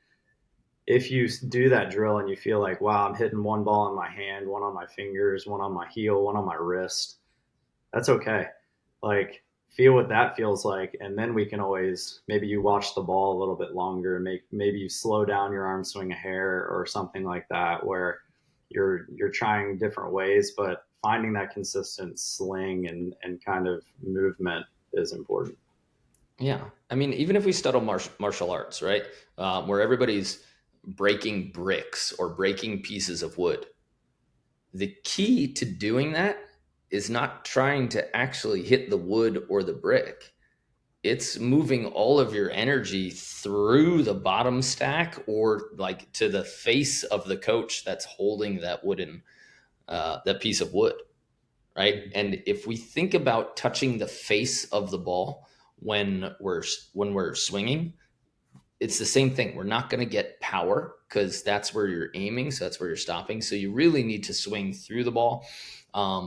if you do that drill and you feel like, wow, I'm hitting one ball in my hand, one on my fingers, one on my heel, one on my wrist, that's okay. Like feel what that feels like, and then we can always maybe you watch the ball a little bit longer, maybe you slow down your arm swing a hair or something like that, where you're trying different ways, but finding that consistent sling and kind of movement is important. Yeah. I mean, even if we study martial arts, right, where everybody's breaking bricks or breaking pieces of wood, the key to doing that is not trying to actually hit the wood or the brick. It's moving all of your energy through the bottom stack or like to the face of the coach that's holding that that piece of wood, right? And if we think about touching the face of the ball when we're swinging, it's the same thing. We're not going to get power because that's where you're aiming. So that's where you're stopping. So you really need to swing through the ball.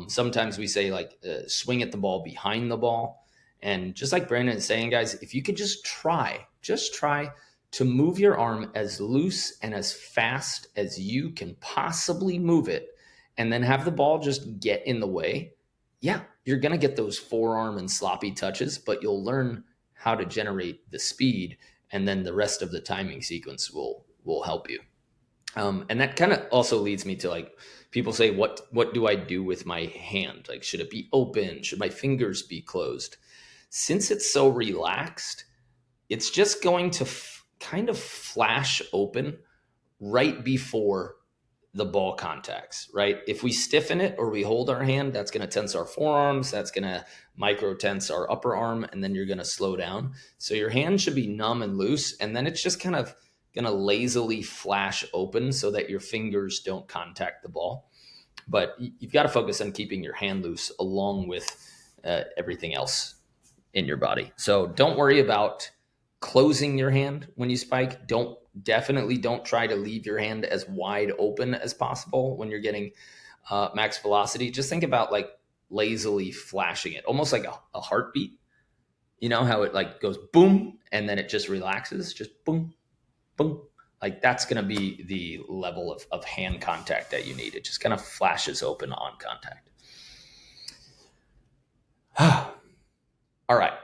Sometimes we say like swing at the ball behind the ball. And just like Brandon is saying, guys, if you could just try to move your arm as loose and as fast as you can possibly move it, and then have the ball just get in the way. Yeah, you're going to get those forearm and sloppy touches, but you'll learn how to generate the speed, and then the rest of the timing sequence will help you. And that kind of also leads me to like people say, what do I do with my hand? Like, should it be open? Should my fingers be closed? Since it's so relaxed, it's just going to kind of flash open right before the ball contacts, right? If we stiffen it or we hold our hand, that's going to tense our forearms. That's going to micro tense our upper arm, and then you're going to slow down. So your hand should be numb and loose, and then it's just kind of going to lazily flash open so that your fingers don't contact the ball. But you've got to focus on keeping your hand loose along with everything else in your body. So don't worry about closing your hand when you spike. Definitely don't try to leave your hand as wide open as possible when you're getting max velocity. Just think about like lazily flashing it, almost like a heartbeat. You know how it like goes boom and then it just relaxes, just boom, boom. Like that's going to be the level of hand contact that you need. It just kind of flashes open on contact. All right.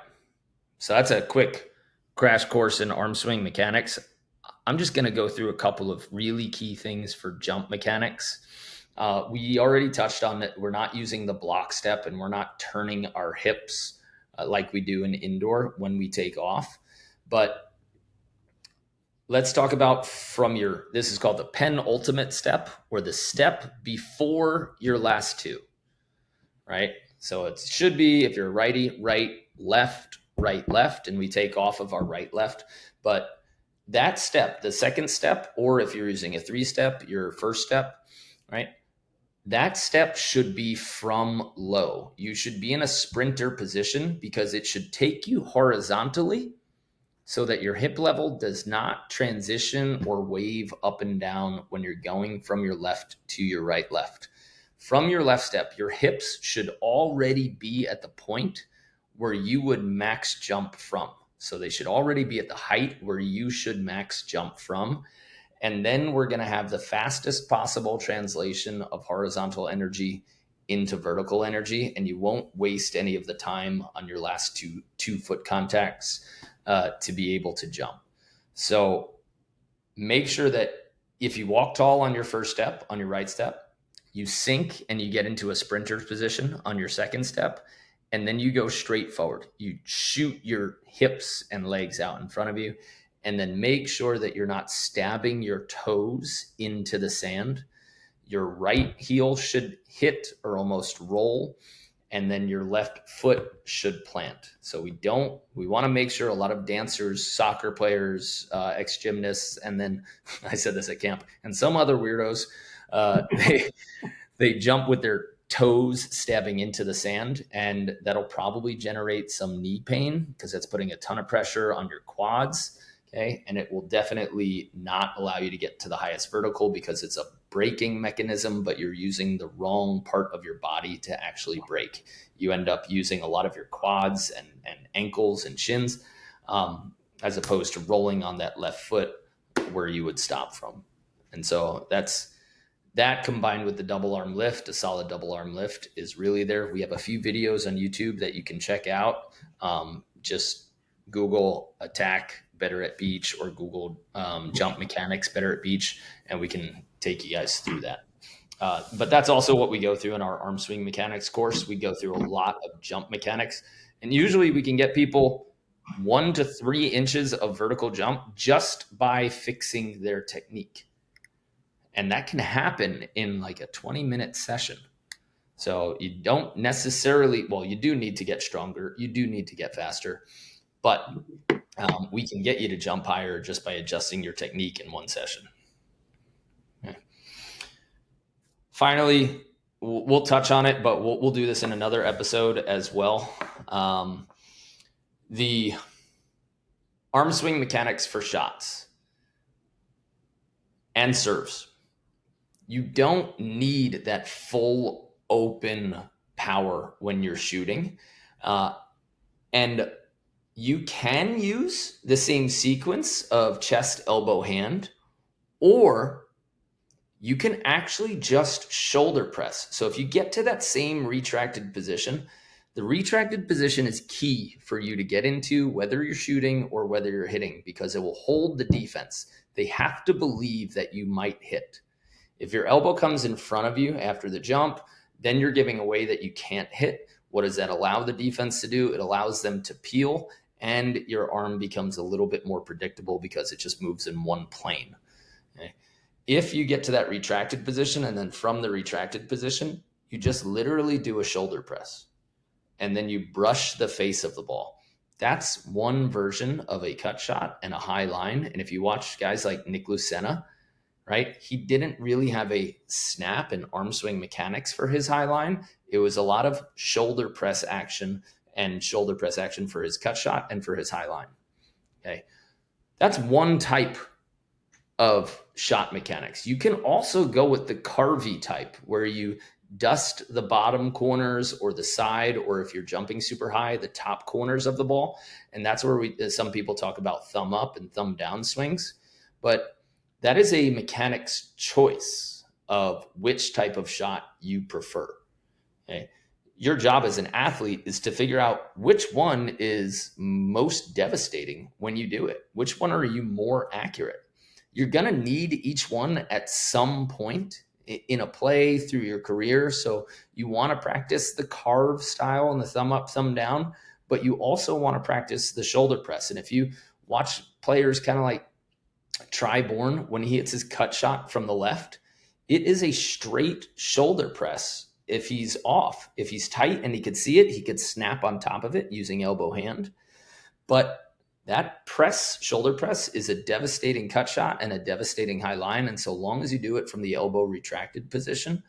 So that's a quick crash course in arm swing mechanics. I'm just going to go through a couple of really key things for jump mechanics. We already touched on that. We're not using the block step and we're not turning our hips like we do in indoor when we take off. But let's talk about this is called the penultimate step, or the step before your last two, right? So it should be, if you're righty, right, left, and we take off of our right, left. But that step, the second step, or if you're using a 3-step, your first step, right? That step should be from low. You should be in a sprinter position because it should take you horizontally so that your hip level does not transition or wave up and down when you're going from your left to your right left. From your left step, your hips should already be at the point where you would max jump from. So they should already be at the height where you should max jump from. And then we're going to have the fastest possible translation of horizontal energy into vertical energy. And you won't waste any of the time on your last two foot contacts to be able to jump. So make sure that if you walk tall on your first step, on your right step, you sink and you get into a sprinter's position on your second step, and then you go straight forward. You shoot your hips and legs out in front of you, and then make sure that you're not stabbing your toes into the sand. Your right heel should hit or almost roll, and then your left foot should plant. So we want to make sure a lot of dancers, soccer players, ex-gymnasts, and then I said this at camp, and some other weirdos, they jump with their toes stabbing into the sand, and that'll probably generate some knee pain because that's putting a ton of pressure on your quads. Okay. And it will definitely not allow you to get to the highest vertical because it's a braking mechanism, but you're using the wrong part of your body to actually brake. You end up using a lot of your quads and ankles and shins, as opposed to rolling on that left foot where you would stop from. And so that combined with the double arm lift, a solid double arm lift is really there. We have a few videos on YouTube that you can check out. Just Google attack better at beach or Google jump mechanics better at beach, and we can take you guys through that. But that's also what we go through in our arm swing mechanics course. We go through a lot of jump mechanics, and usually we can get people 1 to 3 inches of vertical jump just by fixing their technique. And that can happen in like a 20-minute session. So you don't necessarily, well, you do need to get stronger. You do need to get faster, but we can get you to jump higher just by adjusting your technique in one session. Okay. Finally, we'll touch on it, but we'll do this in another episode as well. The arm swing mechanics for shots and serves. You don't need that full open power when you're shooting. And you can use the same sequence of chest, elbow, hand, or you can actually just shoulder press. So if you get to that same retracted position, the retracted position is key for you to get into, whether you're shooting or whether you're hitting, because it will hold the defense. They have to believe that you might hit. If your elbow comes in front of you after the jump, then you're giving away that you can't hit. What does that allow the defense to do? It allows them to peel, and your arm becomes a little bit more predictable because it just moves in one plane. Okay? If you get to that retracted position, and then from the retracted position, you just literally do a shoulder press, and then you brush the face of the ball. That's one version of a cut shot and a high line. And if you watch guys like Nick Lucena, right? He didn't really have a snap and arm swing mechanics for his high line. It was a lot of shoulder press action and shoulder press action for his cut shot and for his high line. Okay. That's one type of shot mechanics. You can also go with the carvy type where you dust the bottom corners or the side, or if you're jumping super high, the top corners of the ball. And that's where some people talk about thumb up and thumb down swings. But that is a mechanic's choice of which type of shot you prefer. Okay? Your job as an athlete is to figure out which one is most devastating when you do it. Which one are you more accurate? You're going to need each one at some point in a play through your career. So you want to practice the carve style and the thumb up, thumb down, but you also want to practice the shoulder press. And if you watch players kind of like Triborn, when he hits his cut shot from the left, it is a straight shoulder press. If he's off, if he's tight and he could see it, he could snap on top of it using elbow hand. But that press, shoulder press, is a devastating cut shot and a devastating high line. And so long as you do it from the elbow retracted position,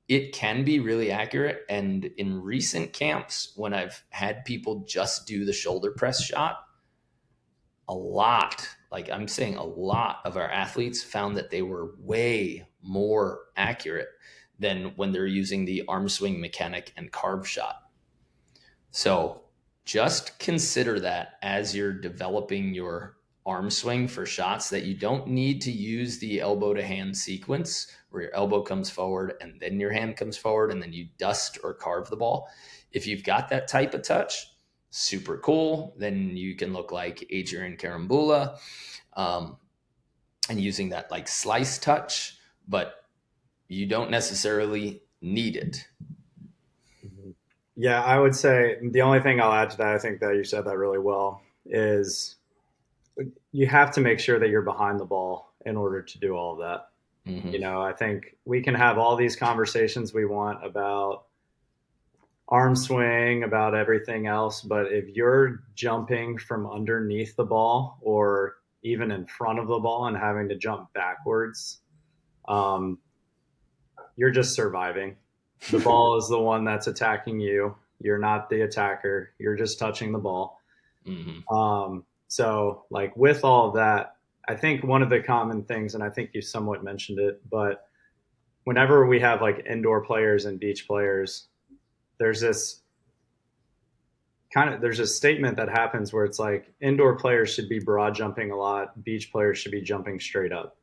it can be really accurate. And in recent camps, when I've had people just do the shoulder press shot, a lot, like I'm saying a lot of our athletes found that they were way more accurate than when they're using the arm swing mechanic and carve shot. So just consider that as you're developing your arm swing for shots, that you don't need to use the elbow to hand sequence where your elbow comes forward and then your hand comes forward and then you dust or carve the ball. If you've got that type of touch, super cool. Then you can look like Adrian Karambula, and using that like slice touch, but you don't necessarily need it. Yeah, I would say the only thing I'll add to that, I think that you said that really well, is you have to make sure that you're behind the ball in order to do all of that. Mm-hmm. You know, I think we can have all these conversations we want about arm swing, about everything else, but if you're jumping from underneath the ball or even in front of the ball and having to jump backwards, um, you're just surviving. The ball is the one that's attacking you. You're not the attacker. You're just touching the ball. Mm-hmm. So, like with all of that, I think one of the common things, and I think you somewhat mentioned it, but whenever we have like indoor players and beach players, there's this there's a statement that happens where it's like indoor players should be broad jumping a lot, beach players should be jumping straight up.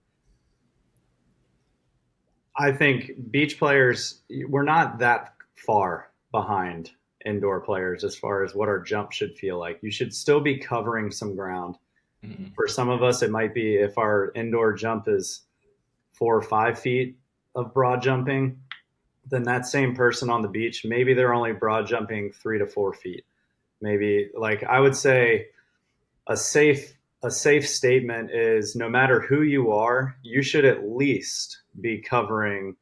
I think beach players, we're not that far behind indoor players as far as what our jump should feel like. You should still be covering some ground. Mm-hmm. For some of us, it might be if our indoor jump is 4 or 5 feet of broad jumping, then that same person on the beach, maybe they're only broad jumping 3 to 4 feet. Maybe, like, I would say a safe statement is no matter who you are, you should at least be covering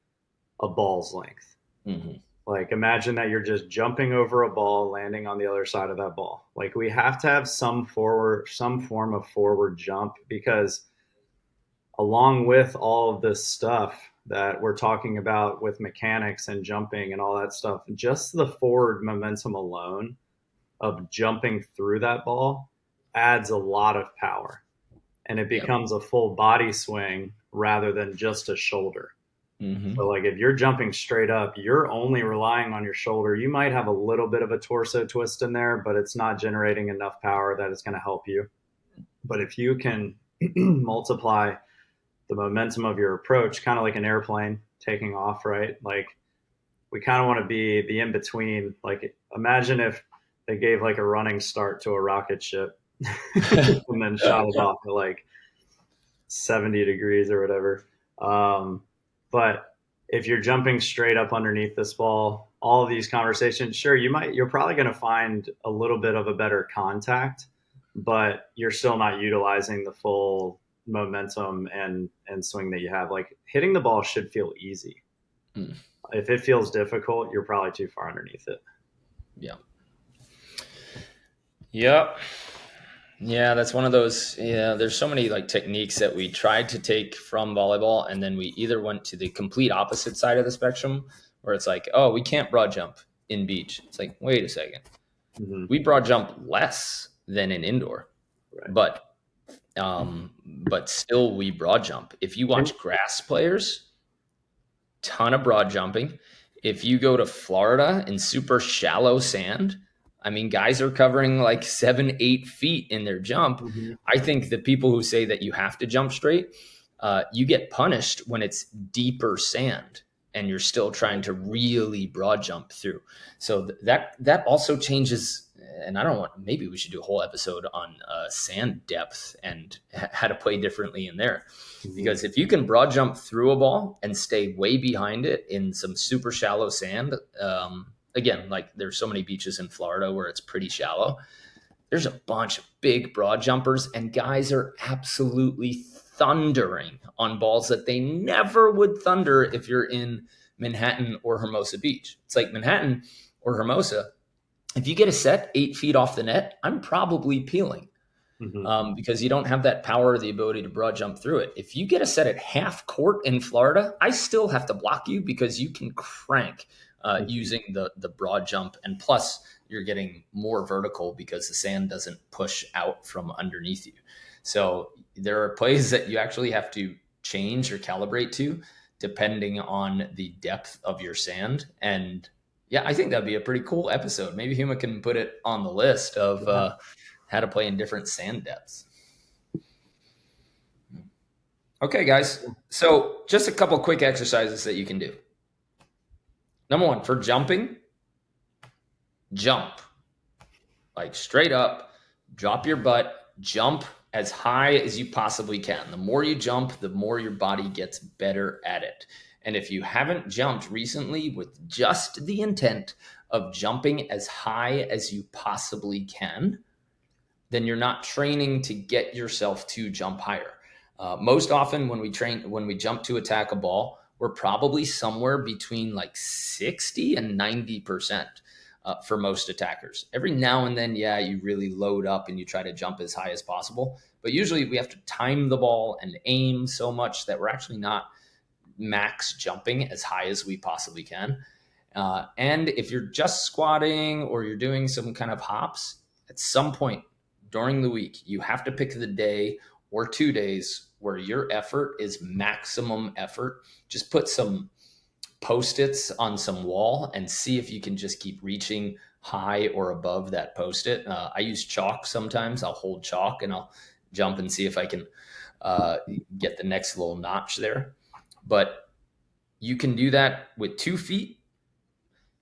a ball's length. Mm-hmm. Like imagine that you're just jumping over a ball, landing on the other side of that ball. Like we have to have some form of forward jump, because along with all of this stuff that we're talking about with mechanics and jumping and all that stuff, just the forward momentum alone of jumping through that ball adds a lot of power, and it Yep. becomes a full body swing rather than just a shoulder. Mm-hmm. So, like if you're jumping straight up, you're only relying on your shoulder. You might have a little bit of a torso twist in there, but it's not generating enough power that it's going to help you. But if you can multiply the momentum of your approach, kind of like an airplane taking off, right? Like we kind of want to be the in between. Like imagine if they gave like a running start to a rocket ship and then shot it off at like 70 degrees or whatever. But if you're jumping straight up underneath this ball, all of these conversations, sure, you're probably going to find a little bit of a better contact, but you're still not utilizing the full momentum and swing that you have. Like hitting the ball should feel easy. Mm. If it feels difficult, you're probably too far underneath it. Yeah. Yep. Yeah, that's one of those. Yeah, there's so many like techniques that we tried to take from volleyball, and then we either went to the complete opposite side of the spectrum, where it's like, oh, we can't broad jump in beach. It's like, wait a second, Mm-hmm. we broad jump less than in indoor, Right. but still we broad jump. If you watch grass players, ton of broad jumping. If you go to Florida in super shallow sand, I mean, guys are covering like 7, 8 feet in their jump. Mm-hmm. I think the people who say that you have to jump straight, you get punished when it's deeper sand and you're still trying to really broad jump through. So that also changes. And I don't want, maybe we should do a whole episode on sand depth and how to play differently in there. Mm-hmm. Because if you can broad jump through a ball and stay way behind it in some super shallow sand, again, like there's so many beaches in Florida where it's pretty shallow. There's a bunch of big broad jumpers, and guys are absolutely thundering on balls that they never would thunder if you're in Manhattan or Hermosa Beach. It's like Manhattan or Hermosa. If you get a set 8 feet off the net, I'm probably peeling. Mm-hmm. Because you don't have that power or the ability to broad jump through it. If you get a set at half court in Florida, I still have to block you because you can crank using the broad jump. And plus, you're getting more vertical because the sand doesn't push out from underneath you. So there are plays that you actually have to change or calibrate to depending on the depth of your sand. And yeah, I think that'd be a pretty cool episode. Maybe Huma can put it on the list of how to play in different sand depths. Okay, guys. So just a couple quick exercises that you can do. Number one, for jumping, jump. Like straight up, drop your butt, jump as high as you possibly can. The more you jump, the more your body gets better at it. And if you haven't jumped recently with just the intent of jumping as high as you possibly can, then you're not training to get yourself to jump higher. Most often when we jump to attack a ball, we're probably somewhere between like 60 and 90% for most attackers. Every now and then, yeah, you really load up and you try to jump as high as possible. But usually we have to time the ball and aim so much that we're actually not max jumping as high as we possibly can. And if you're just squatting or you're doing some kind of hops, at some point during the week, you have to pick the day or 2 days where your effort is maximum effort. Just put some Post-its on some wall and see if you can just keep reaching high or above that Post-it. I use chalk sometimes. I'll hold chalk and I'll jump and see if I can get the next little notch there. But you can do that with 2 feet.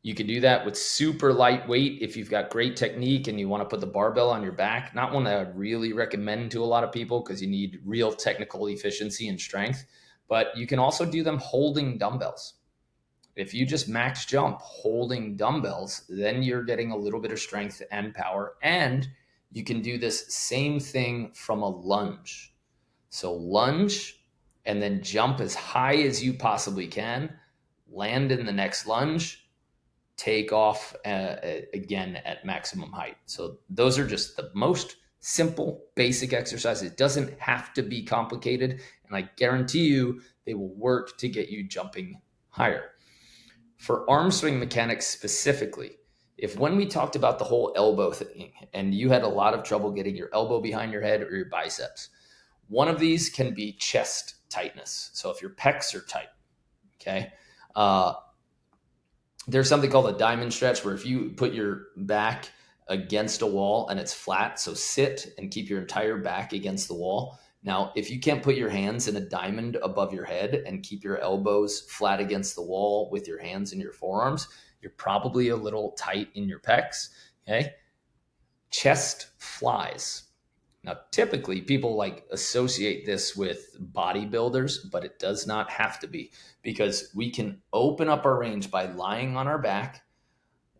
You can do that with super lightweight if you've got great technique and you want to put the barbell on your back. Not one that I would really recommend to a lot of people because you need real technical efficiency and strength. But you can also do them holding dumbbells. If you just max jump holding dumbbells, then you're getting a little bit of strength and power. And you can do this same thing from a lunge. So lunge and then jump as high as you possibly can, land in the next lunge, take off again at maximum height. So those are just the most simple, basic exercises. It doesn't have to be complicated. And I guarantee you they will work to get you jumping higher. For arm swing mechanics specifically, if when we talked about the whole elbow thing and you had a lot of trouble getting your elbow behind your head or your biceps, one of these can be chest tightness. So if your pecs are tight, okay, there's something called a diamond stretch where if you put your back against a wall and it's flat, so sit and keep your entire back against the wall. Now, if you can't put your hands in a diamond above your head and keep your elbows flat against the wall with your hands in your forearms, you're probably a little tight in your pecs, okay? Chest flies. Now, typically people like associate this with bodybuilders, but it does not have to be because we can open up our range by lying on our back.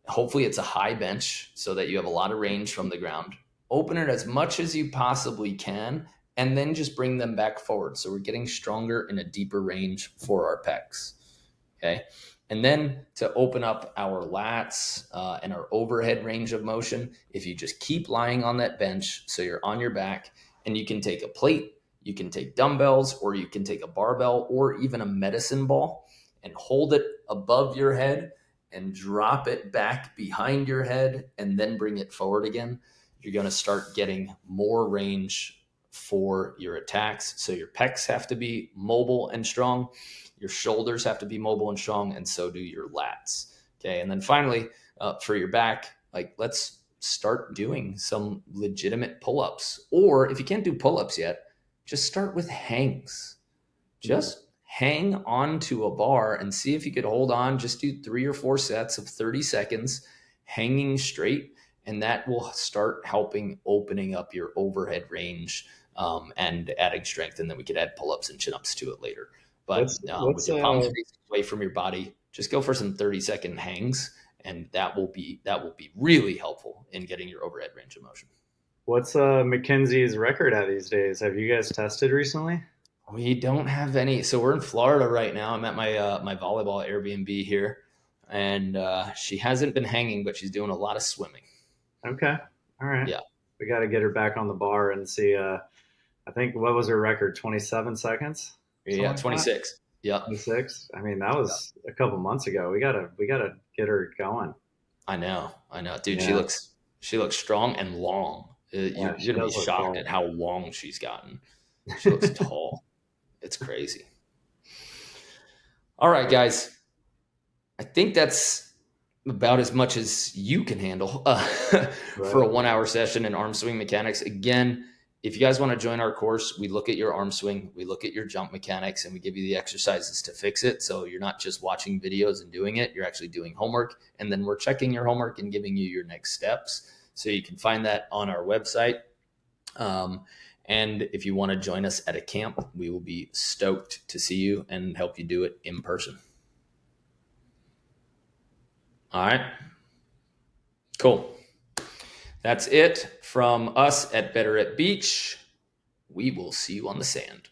Hopefully it's a high bench so that you have a lot of range from the ground. Open it as much as you possibly can and then just bring them back forward. So we're getting stronger in a deeper range for our pecs. Okay. And then to open up our lats and our overhead range of motion, if you just keep lying on that bench, so you're on your back, and you can take a plate, you can take dumbbells, or you can take a barbell or even a medicine ball and hold it above your head and drop it back behind your head and then bring it forward again. You're going to start getting more range for your attacks. So your pecs have to be mobile and strong. Your shoulders have to be mobile and strong, and so do your lats. Okay. And then finally, for your back, like let's start doing some legitimate pull-ups. Or if you can't do pull-ups yet, just start with hangs. Just hang onto a bar and see if you could hold on. Just do 3 or 4 sets of 30 seconds hanging straight, and that will start helping opening up your overhead range and adding strength. And then we could add pull-ups and chin-ups to it later. But with your palms facing away from your body, just go for some 30-second hangs, and that will be really helpful in getting your overhead range of motion. What's Mackenzie's record at these days? Have you guys tested recently? We don't have any. So we're in Florida right now. I'm at my volleyball Airbnb here, and she hasn't been hanging, but she's doing a lot of swimming. Okay. All right. Yeah. We got to get her back on the bar and see. I think what was her record? 27 seconds? Something Yeah, like that? 26. Yep. 26. I mean, that was a couple months ago. We gotta get her going. I know, dude. Yeah, She looks strong and long. yeah, You're she gonna be does look shocked at tall. how long she's gotten. She looks tall. It's crazy. All right, guys. I think that's about as much as you can handle for Right. a 1 hour session in arm swing mechanics. Again, if you guys want to join our course, we look at your arm swing, we look at your jump mechanics, and we give you the exercises to fix it. So you're not just watching videos and doing it, you're actually doing homework. And then we're checking your homework and giving you your next steps. So you can find that on our website. And if you want to join us at a camp, we will be stoked to see you and help you do it in person. All right. Cool. That's it from us at Better at Beach. We will see you on the sand.